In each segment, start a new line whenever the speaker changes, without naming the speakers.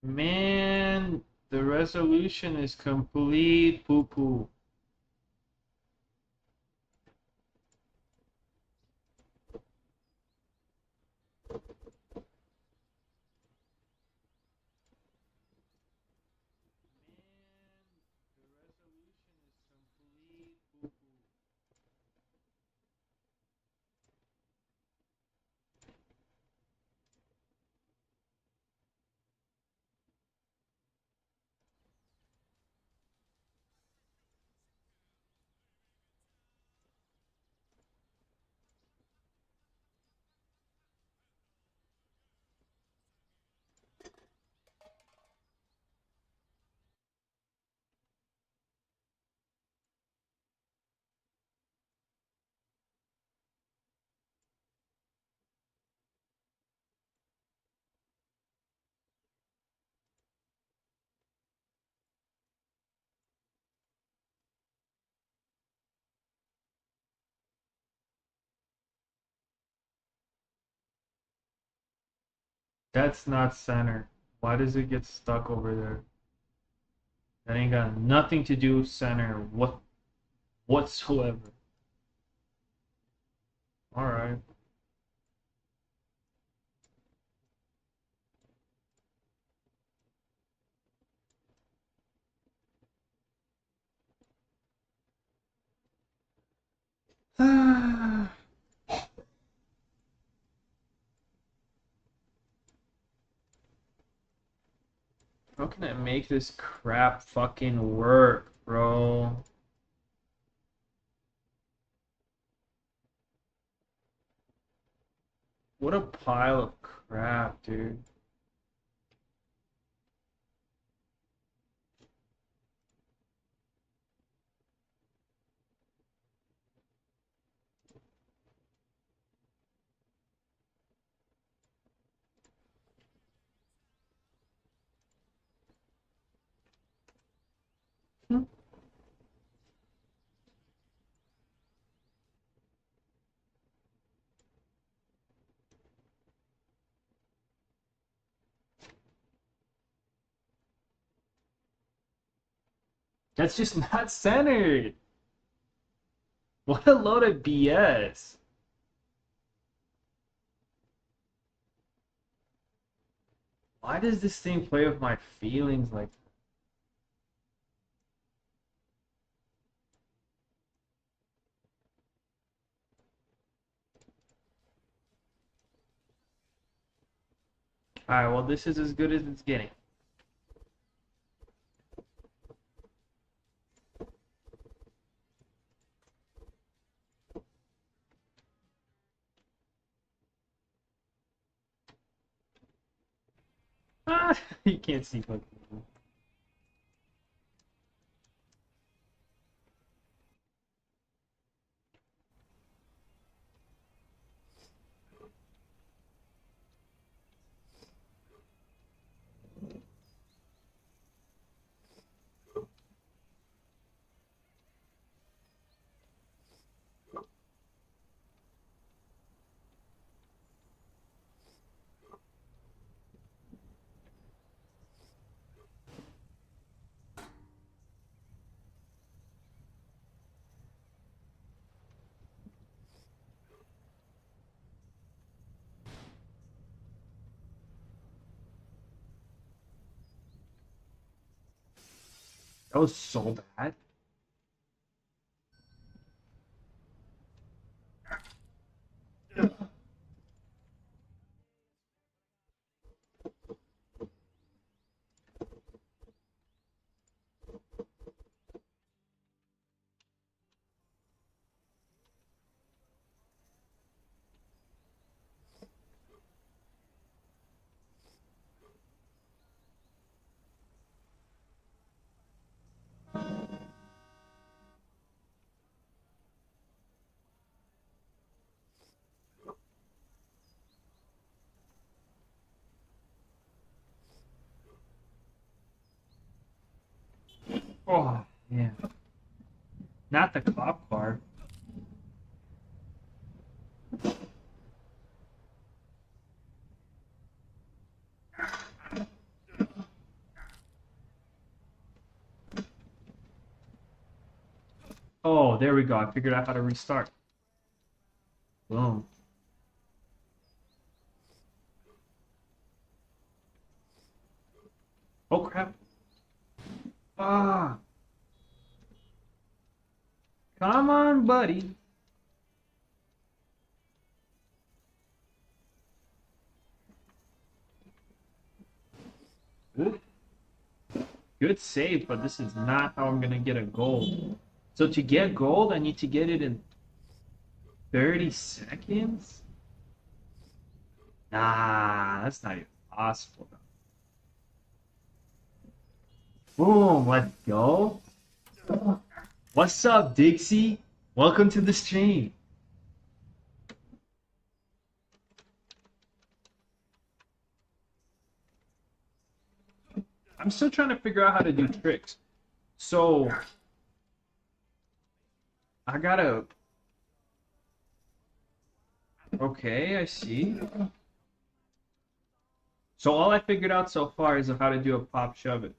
Man, the resolution is complete poo-poo. That's not center. Why does it get stuck over there? That ain't got nothing to do with center whatsoever. All right. How can I make this crap fucking work, bro? What a pile of crap, dude. That's just not centered. What a load of BS. Why does this thing play with my feelings like Alright, well this is as good as it's getting. Ah, you can't see fucking. That was so bad. Oh, yeah. Not the cop car. Oh, there we go. I figured out how to restart. Boom. Oh, crap. Ah. Come on, buddy. Good. Good save, but this is not how I'm going to get a gold. So to get gold, I need to get it in 30 seconds? Nah, that's not even possible. Boom, let's go. What's up, Dixie? Welcome to the stream. I'm still trying to figure out how to do tricks. So, I gotta... Okay, I see. So all I figured out so far is how to do a pop shove it.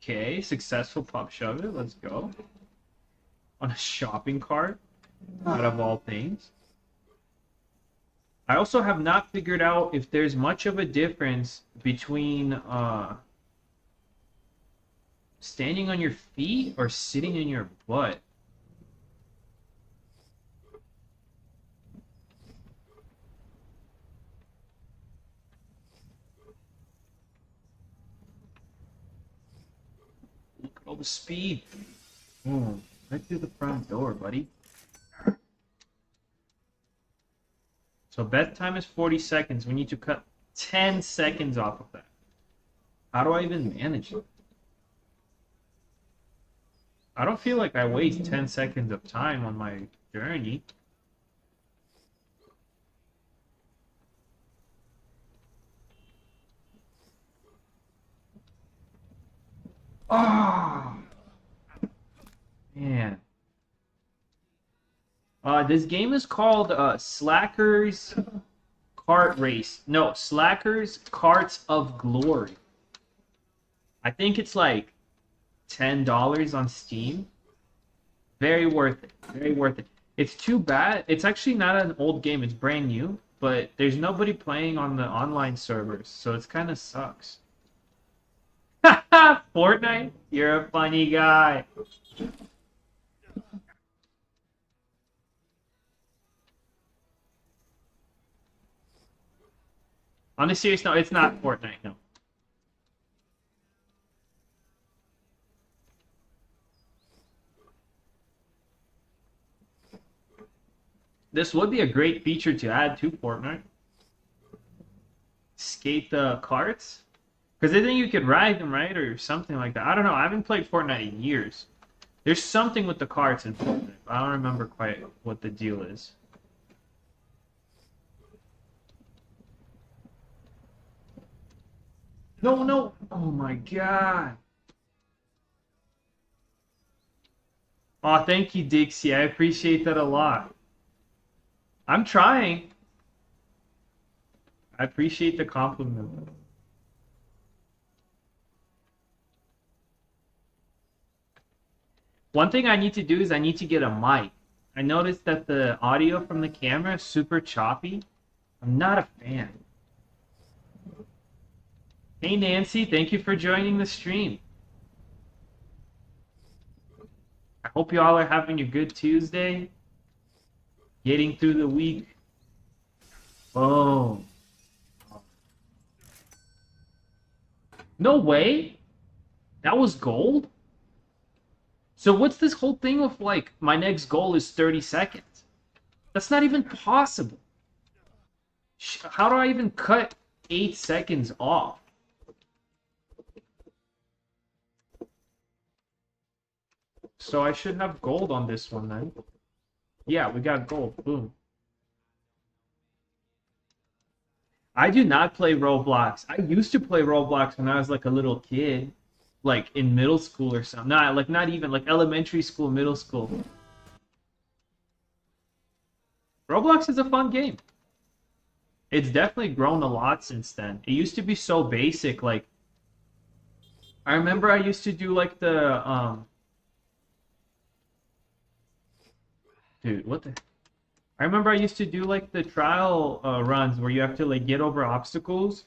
Okay, successful pop shove it. Let's go. On a shopping cart, out of all things. I also have not figured out if there's much of a difference between standing on your feet or sitting in your butt. Look at all the speed. Boom. Right through the front door, buddy. So bet time is 40 seconds. We need to cut 10 seconds off of that. How do I even manage it? I don't feel like I waste 10 seconds of time on my journey. Oh, man. This game is called Slackers Kart Race. No, Slackers Karts of Glory. I think it's like $10 on Steam. Very worth it. Very worth it. It's too bad. It's actually not an old game. It's brand new. But there's nobody playing on the online servers. So it's kind of sucks. Fortnite? You're a funny guy. On a serious note, it's not Fortnite, no. This would be a great feature to add to Fortnite. Skate the carts? Because I think you could ride them, right? Or something like that. I don't know. I haven't played Fortnite in years. There's something with the carts in Fortnite. I don't remember quite what the deal is. No, no. Oh my god. Oh, thank you, Dixie. I appreciate that a lot. I'm trying. I appreciate the compliment. One thing I need to do is I need to get a mic. I noticed that the audio from the camera is super choppy. I'm not a fan. Hey Nancy, thank you for joining the stream. I hope you all are having a good Tuesday. Getting through the week. Oh. No way? That was gold? So what's this whole thing with like, my next goal is 30 seconds? That's not even possible. How do I even cut 8 seconds off? So I should have gold on this one then. Yeah, we got gold. Boom. I do not play Roblox. I used to play Roblox when I was like a little kid. Like in middle school or something. Nah, like not even like elementary school, middle school. Roblox is a fun game. It's definitely grown a lot since then. It used to be so basic. Like I remember I used to do like the dude, what the I remember I used to do like the trial runs where you have to like get over obstacles,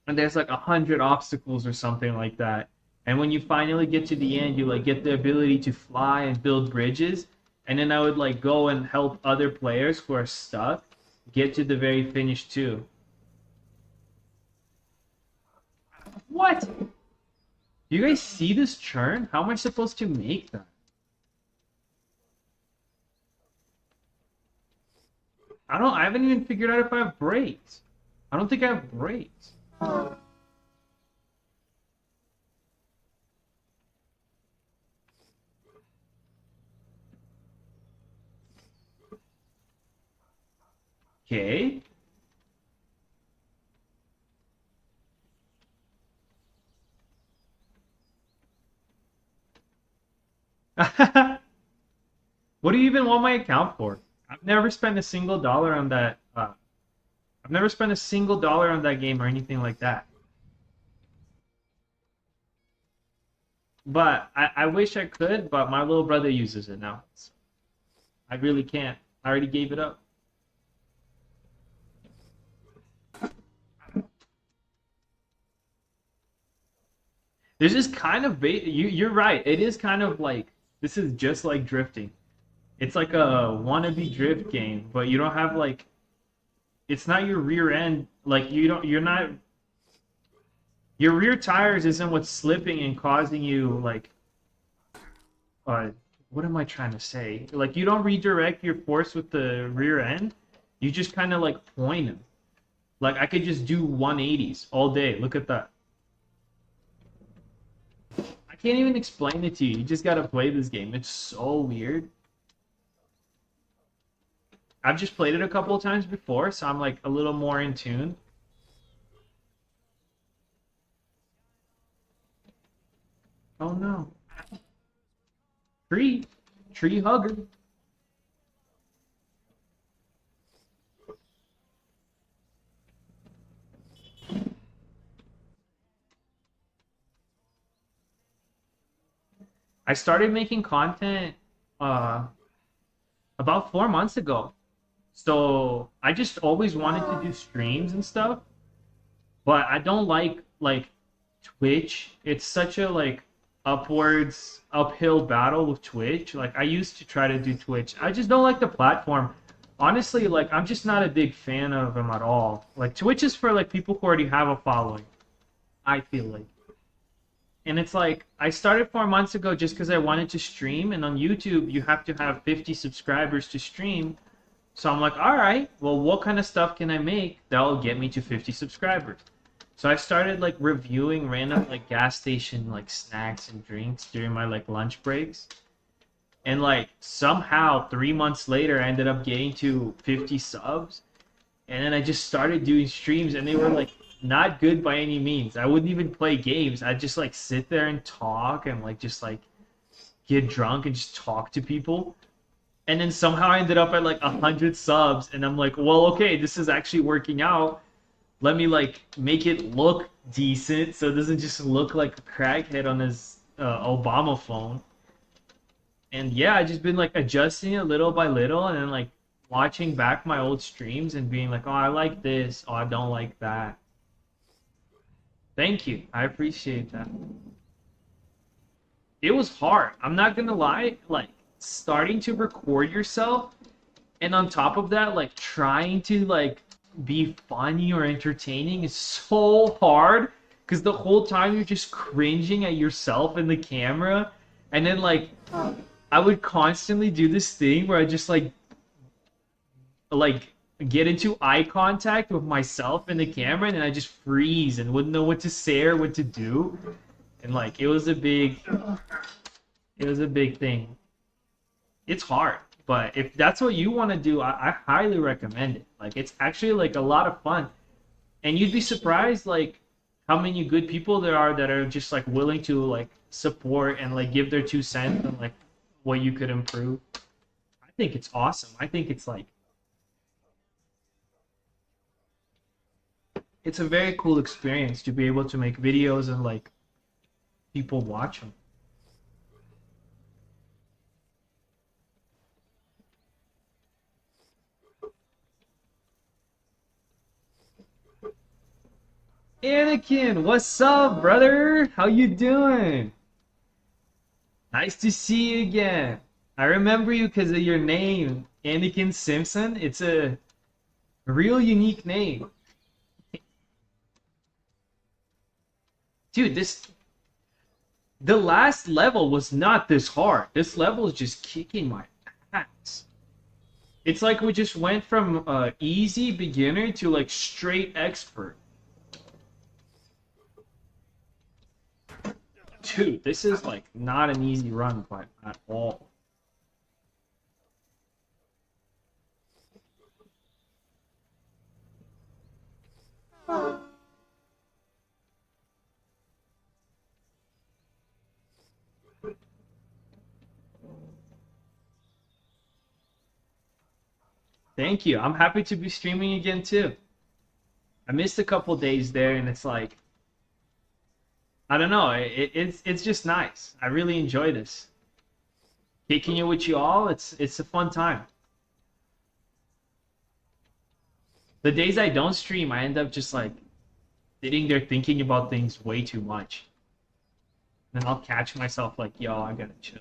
and there's like 100 obstacles or something like that. And when you finally get to the end, you like get the ability to fly and build bridges. And then I would like go and help other players who are stuck get to the very finish too. What? Do you guys see this churn? How am I supposed to make that? I haven't even figured out if I have brakes. I don't think I have brakes. Okay. What do you even want my account for? I've never spent a single dollar on that. I've never spent a single dollar on that game or anything like that. But I wish I could, but my little brother uses it now. So I really can't. I already gave it up. This is kind of you're right. It is kind of like this is just like drifting. It's like a wannabe drift game, but you don't have like it's not your rear end. Like you're not your rear tires isn't what's slipping and causing you like uh what am I trying to say? Like you don't redirect your force with the rear end. You just kind of like point them. Like I could just do 180s all day. Look at that. I can't even explain it to you. You just gotta play this game. It's so weird. I've just played it a couple of times before, so I'm like a little more in tune. Oh no. Tree. Tree hugger. I started making content uh about 4 months ago. So I just always wanted to do streams and stuff, but I don't like Twitch. It's such a like uphill battle with Twitch. Like I used to try to do Twitch. I just don't like the platform. Honestly, like I'm just not a big fan of them at all. Like Twitch is for like people who already have a following, I feel like. And it's like I started 4 months ago just because I wanted to stream, and on YouTube you have to have 50 subscribers to stream. So I'm like, all right, well, what kind of stuff can I make that'll get me to 50 subscribers? So I started like reviewing random like gas station like snacks and drinks during my like lunch breaks. And like somehow 3 months later I ended up getting to 50 subs. And then I just started doing streams and they were like not good by any means. I wouldn't even play games. I'd just like sit there and talk and like just like get drunk and just talk to people. And then somehow I ended up at like 100 subs, and I'm like, well, okay, this is actually working out. Let me like make it look decent, so it doesn't just look like a crackhead on his Obama phone. And yeah, I just been like adjusting it little by little, and then like watching back my old streams and being like, oh, I like this, oh, I don't like that. Thank you, I appreciate that. It was hard. I'm not gonna lie, like starting to record yourself and on top of that like trying to like be funny or entertaining is so hard because the whole time you're just cringing at yourself in the camera. And then like I would constantly do this thing where I just like get into eye contact with myself in the camera, and then I just freeze and wouldn't know what to say or what to do. And like it was a big thing. It's hard, but if that's what you want to do, I highly recommend it. Like it's actually like a lot of fun, and you'd be surprised like how many good people there are that are just like willing to like support and like give their 2 cents on like what you could improve. I think it's awesome. I think it's like it's a very cool experience to be able to make videos and like people watch them. Anakin, what's up, brother? How you doing? Nice to see you again. I remember you because of your name, Anakin Simpson. It's a real unique name. Dude, the last level was not this hard. This level is just kicking my ass. It's like we just went from easy beginner to like straight expert. Dude, this is like not an easy run by at all. Thank you. I'm happy to be streaming again too. I missed a couple days there, and it's like I don't know. It's just nice. I really enjoy this. Kicking it with you all, it's a fun time. The days I don't stream, I end up just like sitting there thinking about things way too much. Then I'll catch myself like, yo, I gotta chill.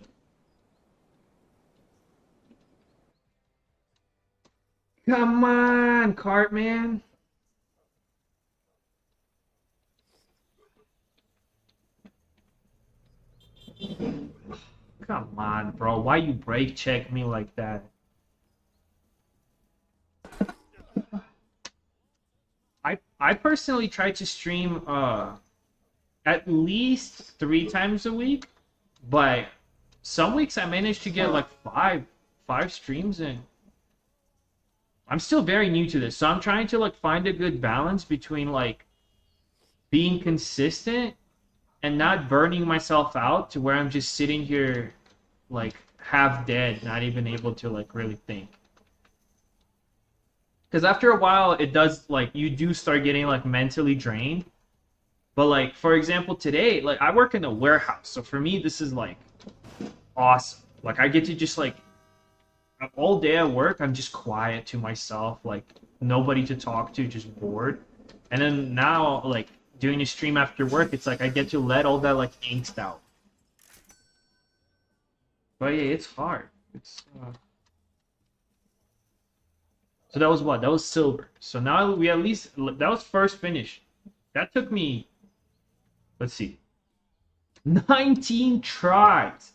Come on, Cartman. Come on, bro. Why you break check me like that? I personally try to stream at least 3 times a week, but some weeks I manage to get like five streams in. I'm still very new to this, so I'm trying to like find a good balance between like being consistent and not burning myself out to where I'm just sitting here like half dead, not even able to like really think. Because after a while, it does like you do start getting like mentally drained. But like for example, today, like I work in a warehouse, so for me this is like awesome. Like I get to just like all day at work, I'm just quiet to myself, like nobody to talk to, just bored. And then now, like doing a stream after work, it's like I get to let all that like angst out. But yeah, it's hard. So that was what? That was silver. So now we at least that was first finish. That took me, let's see, 19 tries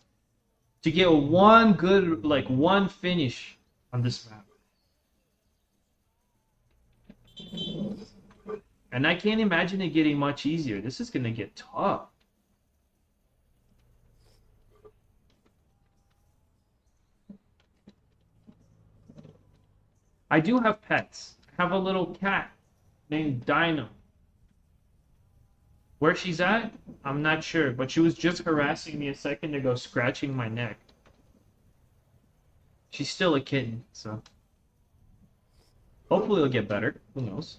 to get one good, like one finish on this map. And I can't imagine it getting much easier. This is gonna get tough. I do have pets. I have a little cat named Dino. Where she's at, I'm not sure, but she was just harassing me a second ago, scratching my neck. She's still a kitten, so hopefully it'll get better. Who knows?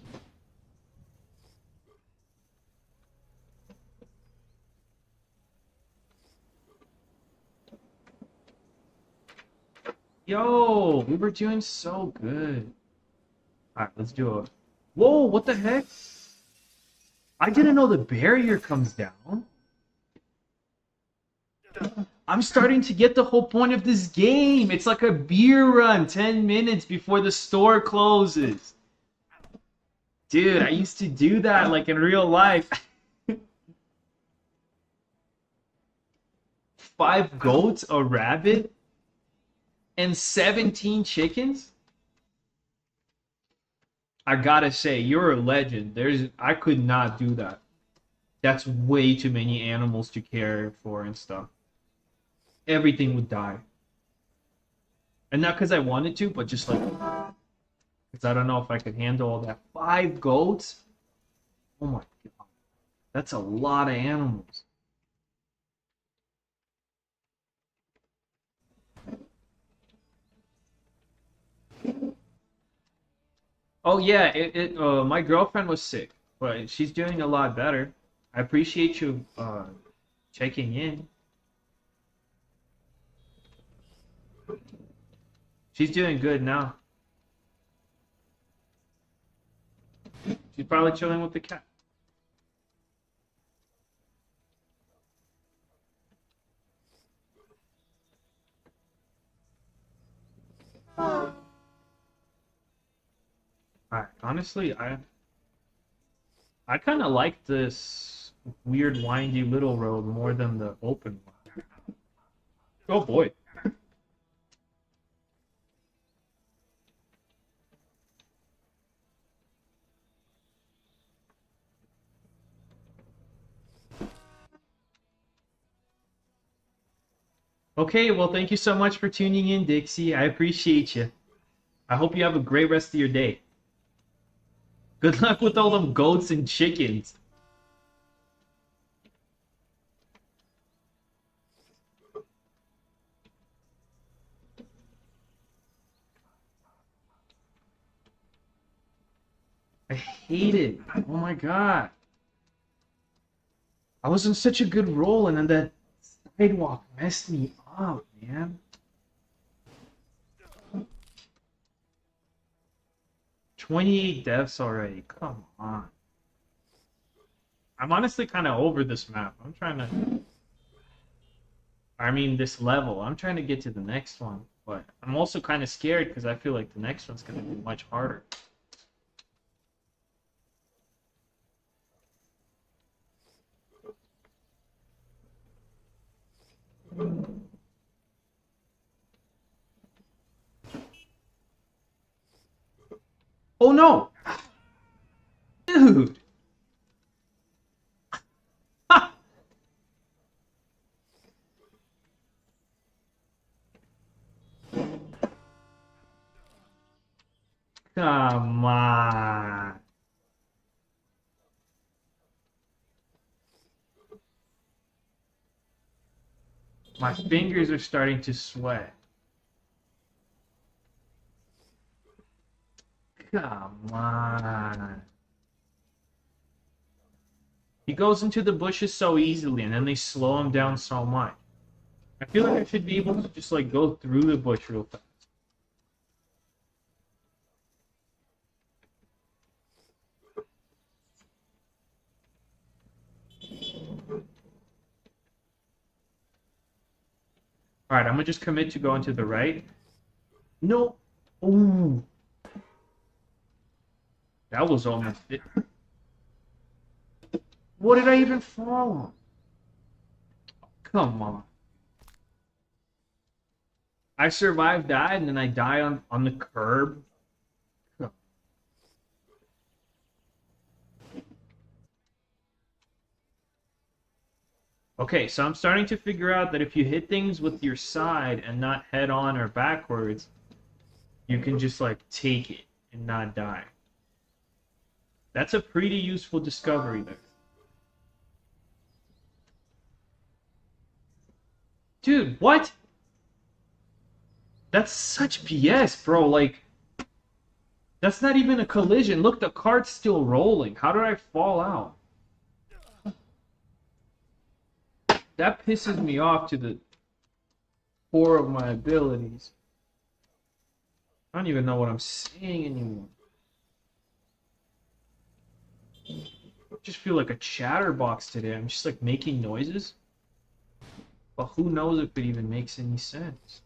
Yo, we were doing so good. Alright, let's do it. Whoa, what the heck? I didn't know the barrier comes down. I'm starting to get the whole point of this game. It's like a beer run 10 minutes before the store closes. Dude, I used to do that like in real life. 5 goats, a rabbit, and 17 chickens? I gotta say, you're a legend. I could not do that. That's way too many animals to care for and stuff. Everything would die. And not because I wanted to, but just like, because I don't know if I could handle all that. 5 goats? Oh my god. That's a lot of animals. Oh yeah, my girlfriend was sick. but she's doing a lot better. I appreciate you checking in. She's doing good now. She's probably chilling with the cat. Alright, honestly, I kind of like this weird windy little road more than the open one. Oh boy. Okay, well, thank you so much for tuning in, Dixie. I appreciate you. I hope you have a great rest of your day. Good luck with all them goats and chickens. I hate it. Oh my god. I was in such a good roll, and then that sidewalk messed me up, man. 28 deaths already. Come on. I'm honestly kind of over this map. I'm trying to... I mean, this level. I'm trying to get to the next one. But I'm also kind of scared because I feel like the next one's going to be much harder. Oh no! Dude! Come on. My fingers are starting to sweat. Come on. He goes into the bushes so easily, and then they slow him down so much. I feel like I should be able to just, like, go through the bush real fast. Alright, I'm gonna just commit to going to the right. No. Ooh. That was almost it. What did I even fall on? Come on. I survived that, and then I die on the curb. Okay, so I'm starting to figure out that if you hit things with your side and not head on or backwards, you can just, like, take it and not die. That's a pretty useful discovery there. Dude, what? That's such BS, bro. Like, that's not even a collision. Look, the cart's still rolling. How did I fall out? That pisses me off to the core of my abilities. I don't even know what I'm saying anymore. I just feel like a chatterbox today. I'm just, like, making noises. But who knows if it even makes any sense.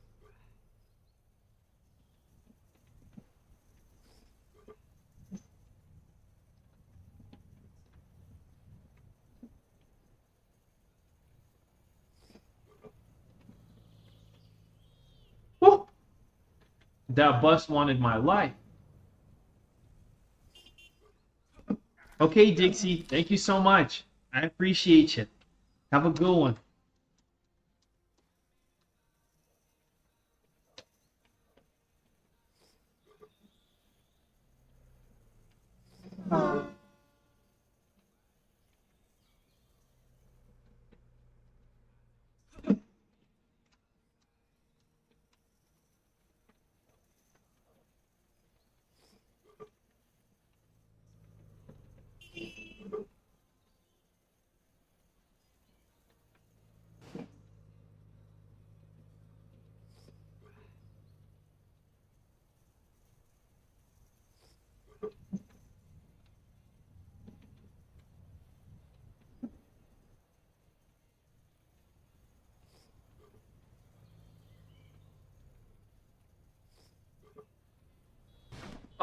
Woo! That bus wanted my life. Okay, Dixie, thank you so much. I appreciate you. Have a good one.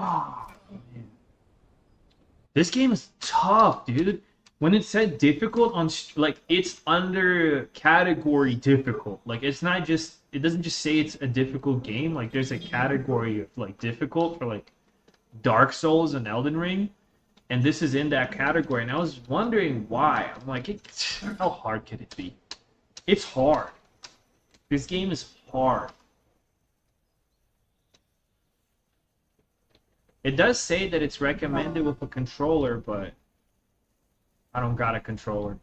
Oh, man. This game is tough, dude. When it said difficult on like it's under category difficult. Like it's not just it doesn't just say it's a difficult game. Like there's a category of like difficult for like Dark Souls and Elden Ring, and this is in that category. And I was wondering why. I'm like, how hard could it be? It's hard. This game is hard. It does say that it's recommended with a controller, but I don't got a controller.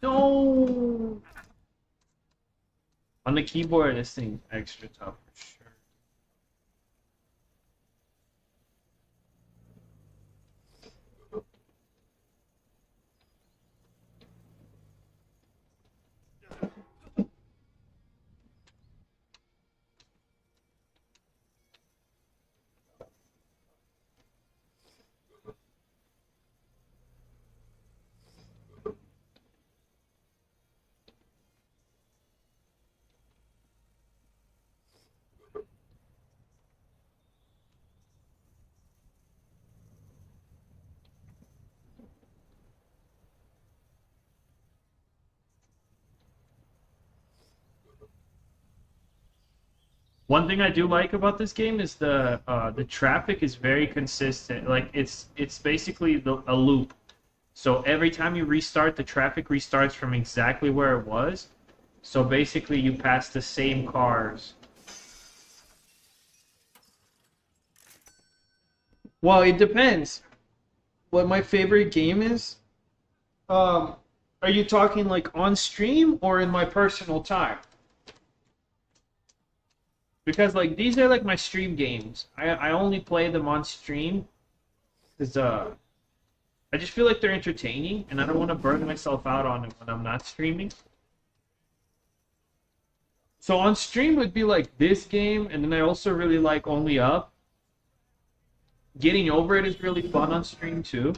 No! On the keyboard, this thing's extra tough for sure. One thing I do like about this game is the traffic is very consistent. Like it's basically a loop. So every time you restart, the traffic restarts from exactly where it was. So basically, you pass the same cars. Well, it depends. What my favorite game is? Um, are you talking like on stream or in my personal time? Because like these are like my stream games. I only play them on stream because I just feel like they're entertaining and I don't want to burn myself out on them when I'm not streaming. So on stream would be like this game, and then I also really like Only Up. Getting Over It is really fun on stream too.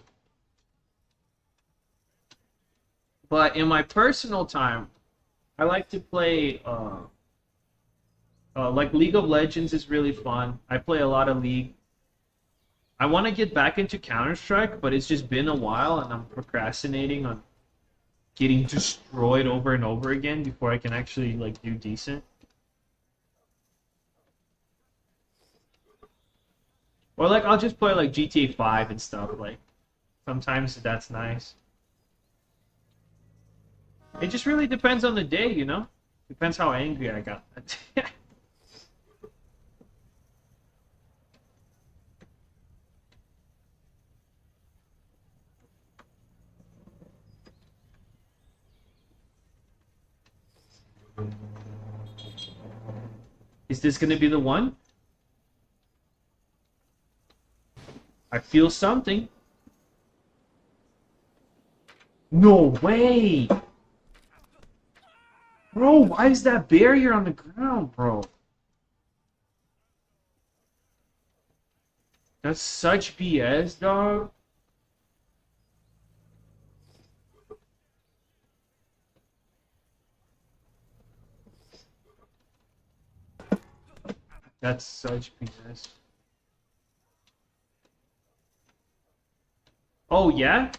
But in my personal time, I like to play like League of Legends is really fun. I play a lot of League. I want to get back into Counter-Strike, but it's just been a while and I'm procrastinating on getting destroyed over and over again before I can actually like do decent. Or like I'll just play like GTA 5 and stuff like sometimes that's nice. It just really depends on the day, you know? Depends how angry I got that day. Is this gonna be the one? I feel something. No way! Bro, why is that barrier on the ground, bro? That's such BS, dog. That's such BS. Oh, yeah?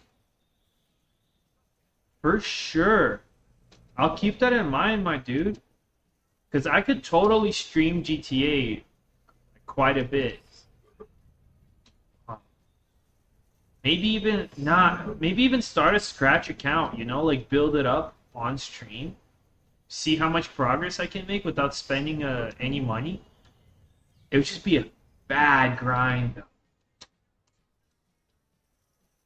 For sure. I'll keep that in mind, my dude. Because I could totally stream GTA quite a bit. Maybe even not. Maybe even start a Scratch account, you know? Like build it up on stream. See how much progress I can make without spending any money. It would just be a bad grind, though.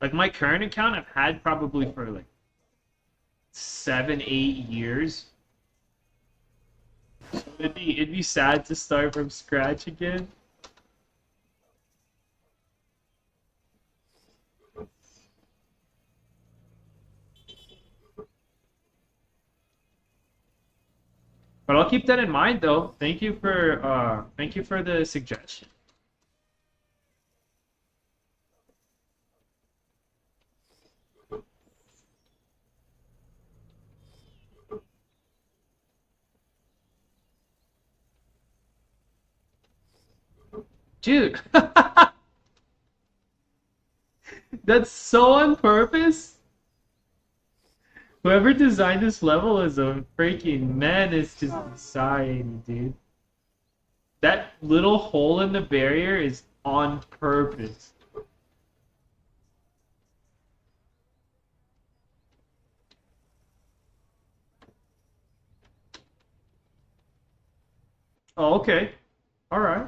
Like my current account, I've had probably for like 7, 8 years. It'd be sad to start from scratch again. But I'll keep that in mind, though. Thank you for the suggestion. Dude, that's so on purpose. Whoever designed this level is a freaking man. It's just insane, dude. That little hole in the barrier is on purpose. Oh, okay. All right.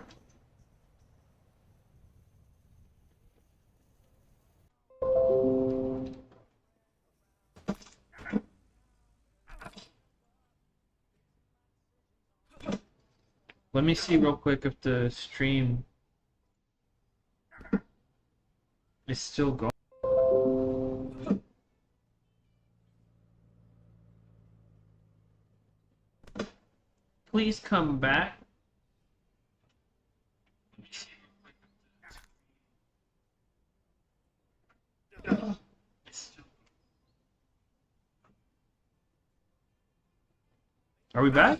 Let me see real quick if the stream is still going. Please come back. Are we back?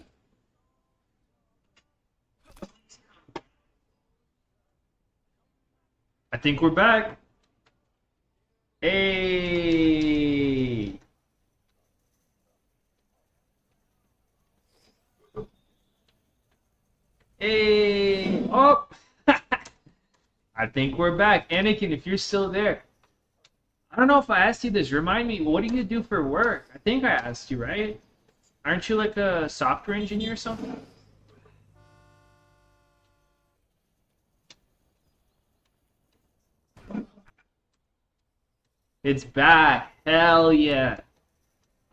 I think we're back. Hey. Hey. Oh. I think we're back. Anakin, if you're still there. I don't know if I asked you this. Remind me, what do you do for work? I think I asked you, right? Aren't you like a software engineer or something? It's back. Hell yeah.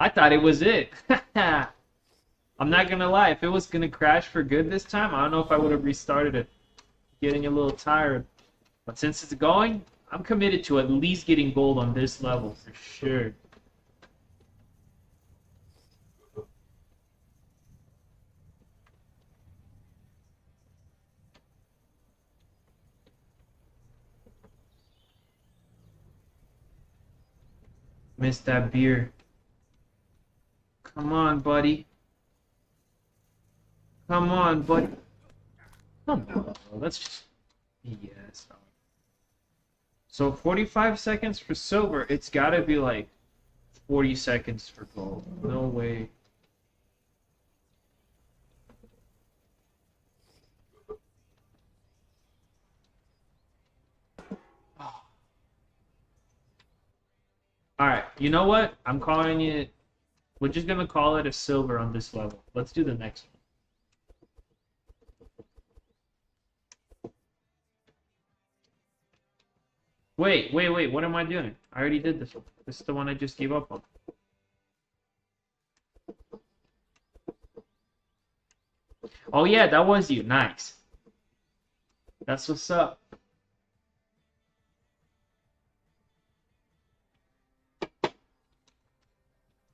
I thought it was it. I'm not gonna lie. If it was gonna crash for good this time, I don't know if I would have restarted it. Getting a little tired. But since it's going, I'm committed to at least getting gold on this level for sure. Missed that beer. Come on, buddy. Come on, buddy. Come on, bro. That's just BS. So 45 seconds for silver. It's gotta be like 40 seconds for gold. No way. Alright, you know what? I'm calling it... We're just gonna call it a silver on this level. Let's do the next one. Wait, what am I doing? I already did this one. This is the one I just gave up on. Oh yeah, that was you. Nice. That's what's up.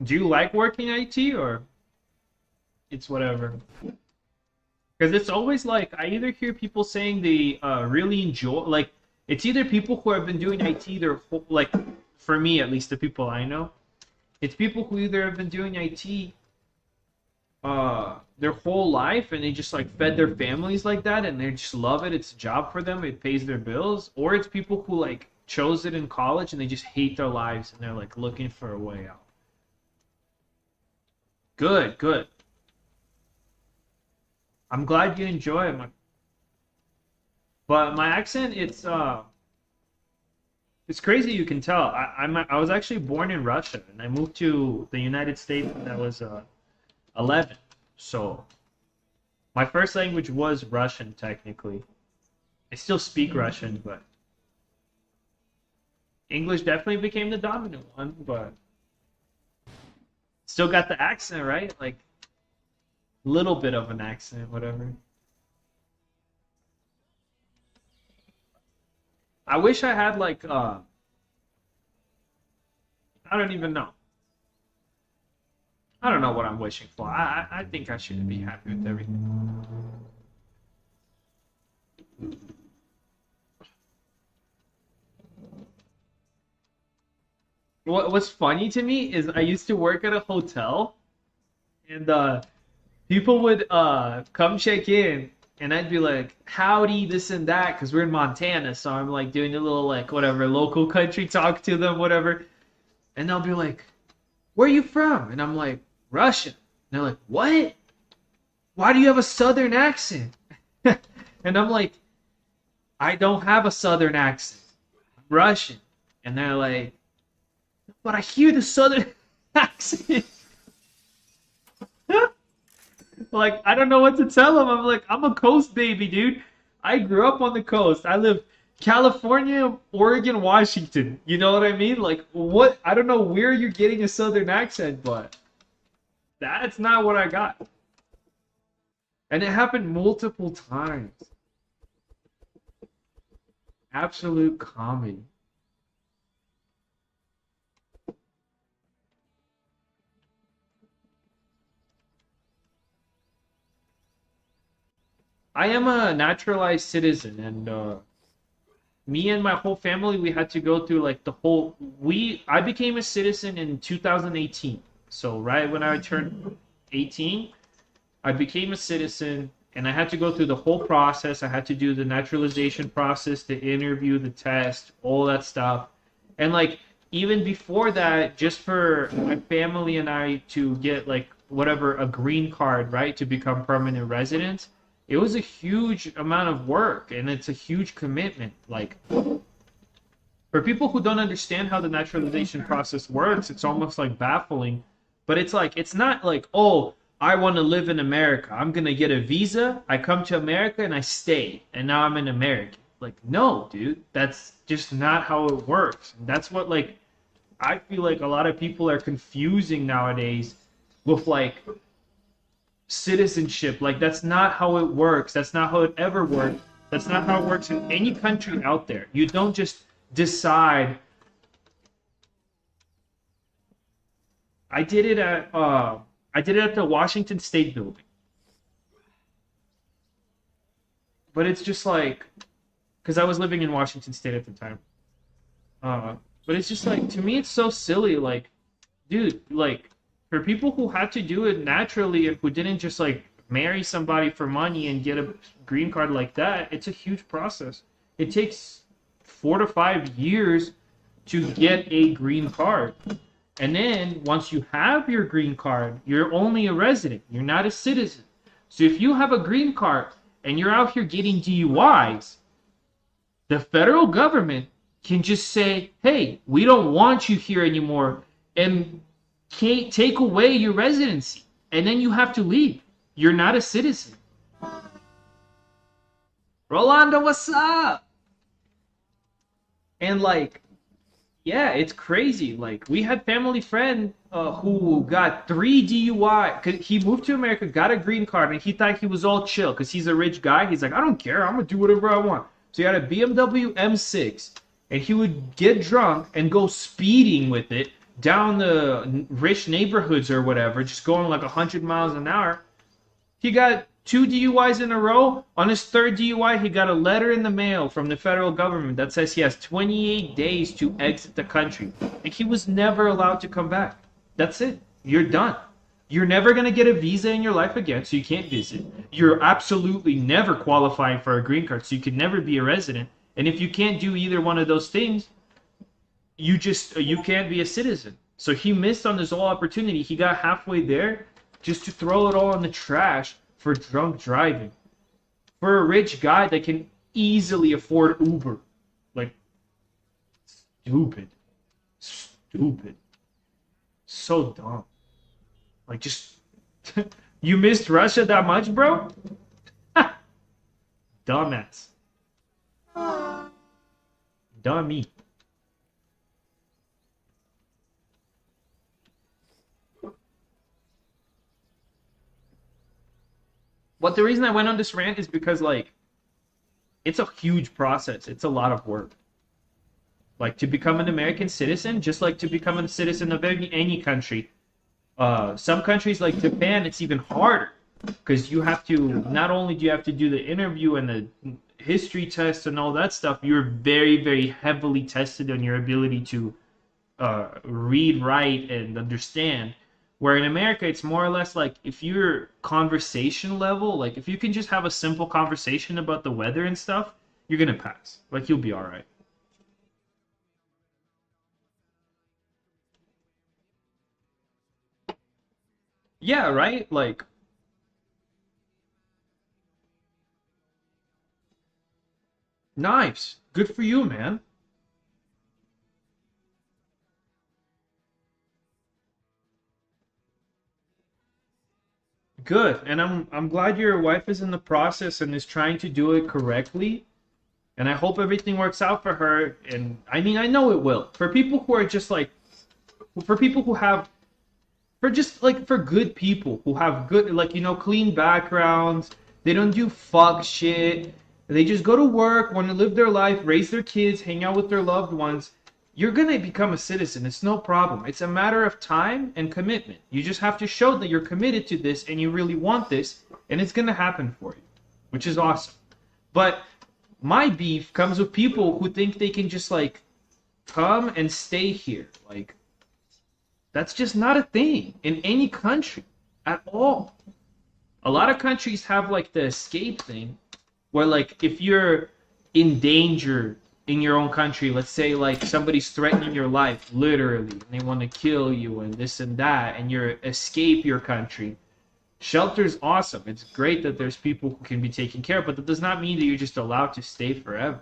Do you like working IT or it's whatever? Because it's always like I either hear people saying they really enjoy it's either people who have been doing IT their whole for me at least the people I know, it's people who either have been doing IT their whole life and they just like fed their families like that and they just love it. It's a job for them. It pays their bills. Or it's people who like chose it in college and they just hate their lives and they're like looking for a way out. Good, good. I'm glad you enjoy it. But my accent, it's crazy. You can tell. I was actually born in Russia and I moved to the United States when I was 11. So my first language was Russian technically. I still speak Russian, but English definitely became the dominant one. But still got the accent, right? Like little bit of an accent, whatever. I wish I had like I don't even know. I don't know what I'm wishing for. I think I should be happy with everything. What's funny to me is I used to work at a hotel and people would come check in and I'd be like, howdy, this and that, because we're in Montana, so I'm like doing a little like whatever local country talk to them, whatever, and they'll be like, where are you from? And I'm like, Russia. And they're like, what? Why do you have a southern accent? And I'm like, I don't have a southern accent. I'm Russian. And they're like, but I hear the southern accent. Like, I don't know what to tell them. I'm like, I'm a coast baby, dude. I grew up on the coast. I live California, Oregon, Washington. You know what I mean? Like, what? I don't know where you're getting a southern accent, but that's not what I got. And it happened multiple times. Absolute comedy. I am a naturalized citizen, and me and my whole family, we had to go through like the whole. I became a citizen in 2018. So right when I turned 18, I became a citizen, and I had to go through the whole process. I had to do the naturalization process, the interview, the test, all that stuff. And like even before that, just for my family and I to get like whatever a green card, right, to become permanent residents, it was a huge amount of work and it's a huge commitment. Like for people who don't understand how the naturalization process works, it's almost like baffling. But it's like it's not like, oh, I want to live in America. I'm going to get a visa. I come to America and I stay. And now I'm an American. Like, no, dude. That's just not how it works. And that's what, like, I feel like a lot of people are confusing nowadays with, like, citizenship. Like, that's not how it works. That's not how it ever worked. That's not how it works in any country out there. You don't just decide. I did it at the Washington State building. But it's just like, because I was living in Washington State at the time. But it's just like, to me, it's so silly. Like, dude, like, for people who had to do it naturally and who didn't just like marry somebody for money and get a green card like that, it's a huge process. It takes 4 to 5 years to get a green card. And then once you have your green card, you're only a resident. You're not a citizen. So if you have a green card and you're out here getting DUIs, the federal government can just say, hey, we don't want you here anymore, and can't take away your residency. And then you have to leave. You're not a citizen. Rolando, what's up? And like, yeah, it's crazy. Like, we had family friend who got 3 DUI. He moved to America, got a green card, and he thought he was all chill because he's a rich guy. He's like, I don't care. I'm going to do whatever I want. So he had a BMW M6, and he would get drunk and go speeding with it down the rich neighborhoods or whatever, just going like 100 miles an hour. He got 2 DUIs in a row. On his 3rd DUI, he got a letter in the mail from the federal government that says he has 28 days to exit the country. And he was never allowed to come back. That's it. You're done. You're never going to get a visa in your life again, so you can't visit. You're absolutely never qualifying for a green card, so you could never be a resident. And if you can't do either one of those things, you can't be a citizen. So he missed on this whole opportunity. He got halfway there just to throw it all in the trash for drunk driving. For a rich guy that can easily afford Uber. Like, stupid. Stupid. So dumb. Like, just... You missed Russia that much, bro? Dumbass. Dummy. But the reason I went on this rant is because, like, it's a huge process. It's a lot of work. Like, to become an American citizen, just like to become a citizen of any country. Some countries, like Japan, it's even harder. Because you have to, not only do you have to do the interview and the history test and all that stuff, you're very, very heavily tested on your ability to read, write, and understand. Where in America, it's more or less like if you're conversation level, like if you can just have a simple conversation about the weather and stuff, you're gonna pass. Like you'll be all right. Yeah, right? Like, nice. Good for you, man. Good. And I'm glad your wife is in the process and is trying to do it correctly. And I hope everything works out for her. And I mean, I know it will. For people who are just like, for people who have, for just like, for good people who have good, like, clean backgrounds, they don't do fuck shit. They just go to work, want to live their life, raise their kids, hang out with their loved ones. You're going to become a citizen. It's no problem. It's a matter of time and commitment. You just have to show that you're committed to this and you really want this, and it's going to happen for you, which is awesome. But my beef comes with people who think they can just like come and stay here. Like that's just not a thing in any country at all. A lot of countries have like the escape thing where like if you're in danger in your own country, let's say like somebody's threatening your life literally and they want to kill you and this and that and you escape your country. Shelter's awesome. It's great that there's people who can be taken care of, but that does not mean that you're just allowed to stay forever.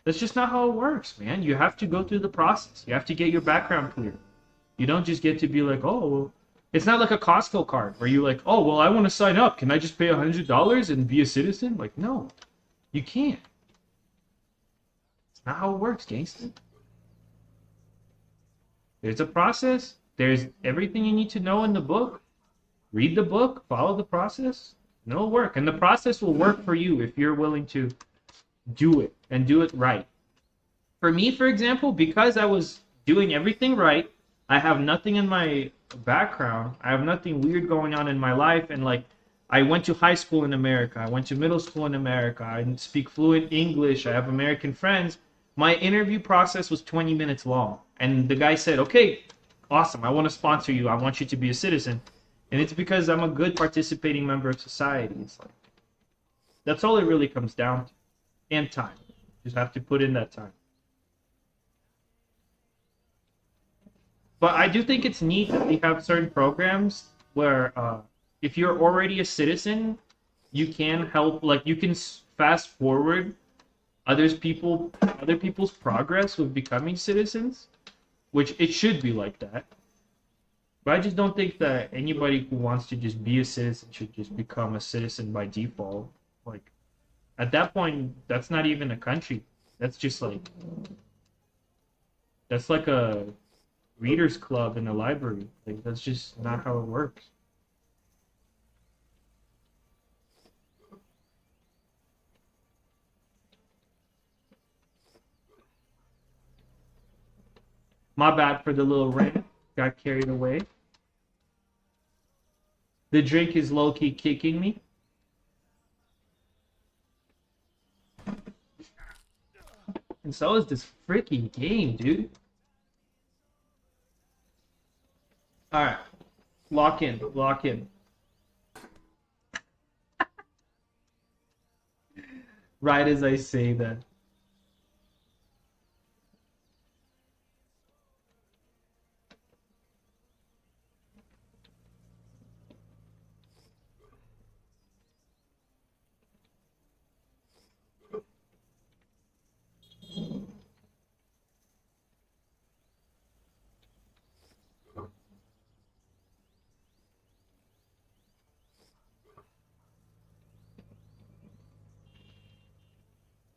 That's just not how it works, man. You have to go through the process. You have to get your background clear. You don't just get to be like, oh, well, it's not like a Costco card where you're like, oh, well, I want to sign up. Can I just pay $100 and be a citizen? Like, no, you can't. It's not how it works, gangster. There's a process. There's everything you need to know in the book. Read the book, follow the process, and it'll work. And the process will work for you if you're willing to do it and do it right. For me, for example, because I was doing everything right, I have nothing in my background. I have nothing weird going on in my life. And like, I went to high school in America. I went to middle school in America. I speak fluent English. I have American friends. My interview process was 20 minutes long. And the guy said, okay, awesome. I want to sponsor you. I want you to be a citizen. And it's because I'm a good participating member of society. It's like, that's all it really comes down to. And time. You just have to put in that time. But I do think it's neat that we have certain programs where if you're already a citizen, you can help, like you can fast forward other people's progress with becoming citizens, which it should be like that. But I just don't think that anybody who wants to just be a citizen should just become a citizen by default. Like at that point, that's not even a country. That's just like that's like a readers club in a library. Like that's just not how it works. My bad for the little rant. Got carried away. The drink is low-key kicking me. And so is this freaking game, dude. Alright. Lock in. Lock in. Right as I say that.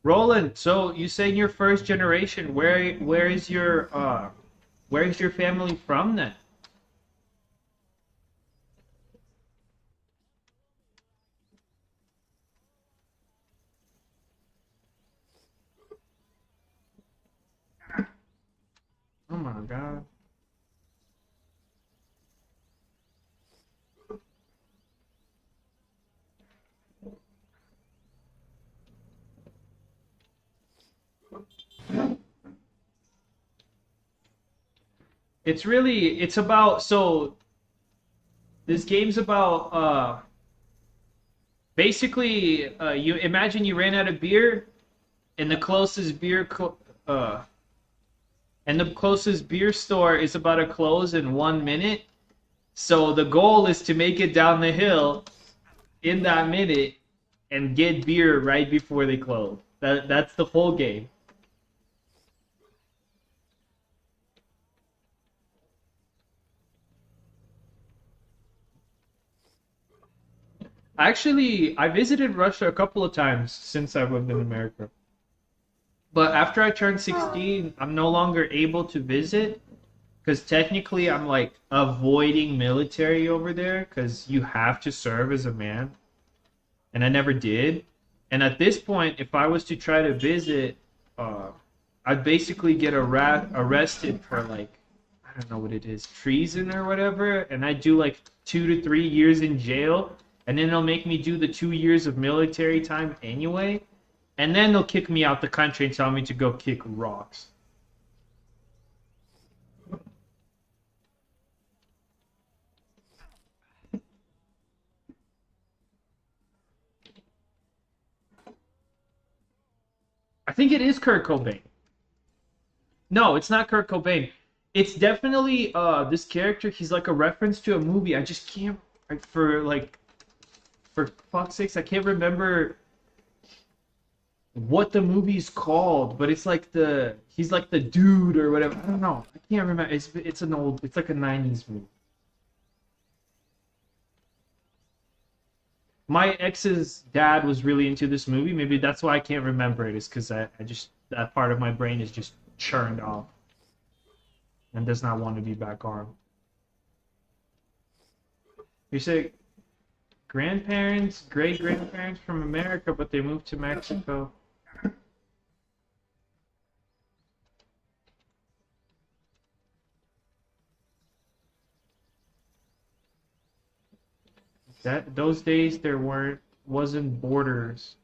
Roland, so you say you're first generation. Where is your family from then? Oh my God. It's about so This game's about basically you imagine you ran out of beer, and the closest uh beer store is about to close in 1 minute. So the goal is to make it down the hill in that minute and get beer right before they close. That's the whole game. Actually, I visited Russia a couple of times since I've lived in America. But after I turned 16, I'm no longer able to visit because technically I'm like avoiding military over there because you have to serve as a man, and I never did. And at this point, if I was to try to visit, uh, I'd basically get arrested for like I don't know what it is, treason or whatever, and I do like 2 to 3 years in jail, and then they'll make me do the 2 years of military time anyway, and then they'll kick me out the country and tell me to go kick rocks. I think it is Kurt Cobain. No, it's not Kurt Cobain. It's definitely this character. He's like a reference to a movie. I just can't for fuck's sakes, I can't remember what the movie's called, but it's like the he's like the dude or whatever. I don't know. I can't remember. It's like a '90s movie. My ex's dad was really into this movie. Maybe that's why I can't remember it. Is because I just that part of my brain is just churned off and does not want to be back on. You say grandparents, great grandparents from America, but they moved to Mexico. That those days there wasn't borders.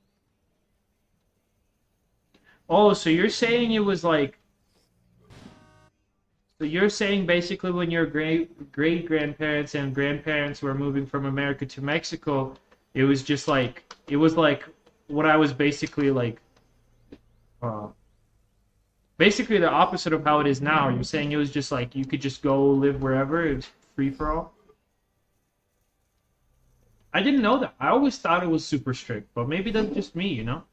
Oh, so you're saying it was like so you're saying basically when your great grandparents and grandparents were moving from America to Mexico, it was like what I was basically like uh basically the opposite of how it is now. You're saying it was just like you could just go live wherever, it's free for all. I didn't know that. I always thought it was super strict, but maybe that's just me, you know?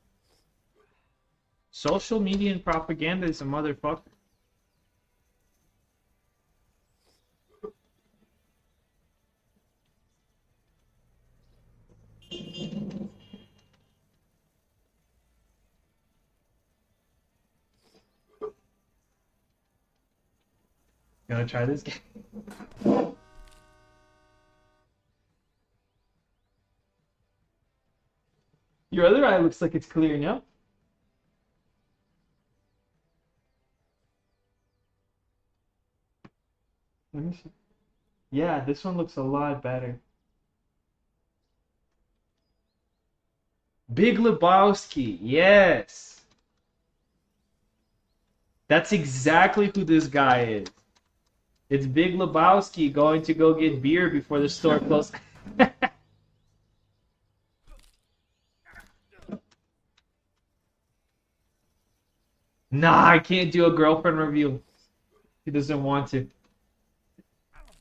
Social media and propaganda is a motherfucker. You wanna try this game? Your other eye looks like it's clearing up. Let me see. Yeah, this one looks a lot better. Big Lebowski, yes. That's exactly who this guy is. It's Big Lebowski going to go get beer before the store closes. Nah, I can't do a girlfriend review. He doesn't want to.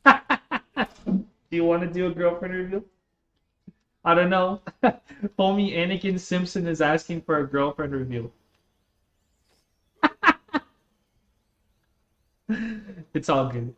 Do you want to do a girlfriend review? I don't know. Homie Anakin Simpson is asking for a girlfriend review. It's all good.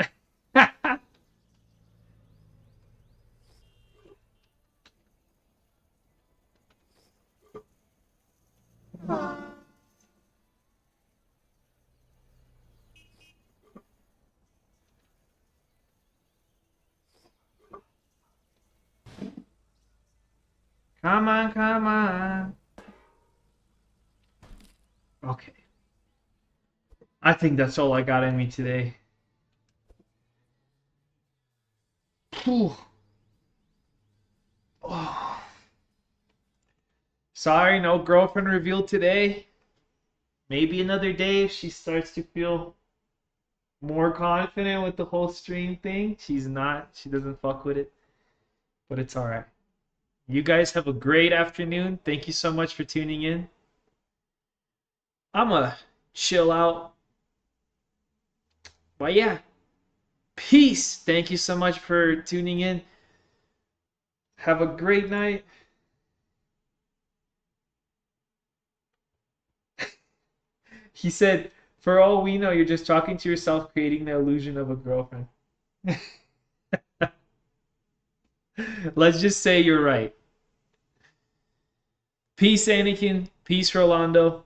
Come on, come on. Okay. I think that's all I got in me today. Whew. Oh. Sorry, no girlfriend revealed today. Maybe another day if she starts to feel more confident with the whole stream thing. She's not. She doesn't fuck with it. but it's all right. You guys have a great afternoon. Thank you so much for tuning in. I'm gonna chill out. But yeah, peace. Thank you so much for tuning in. Have a great night. He said, for all we know, you're just talking to yourself, creating the illusion of a girlfriend. Let's just say you're right. Peace, Anakin. Peace, Rolando.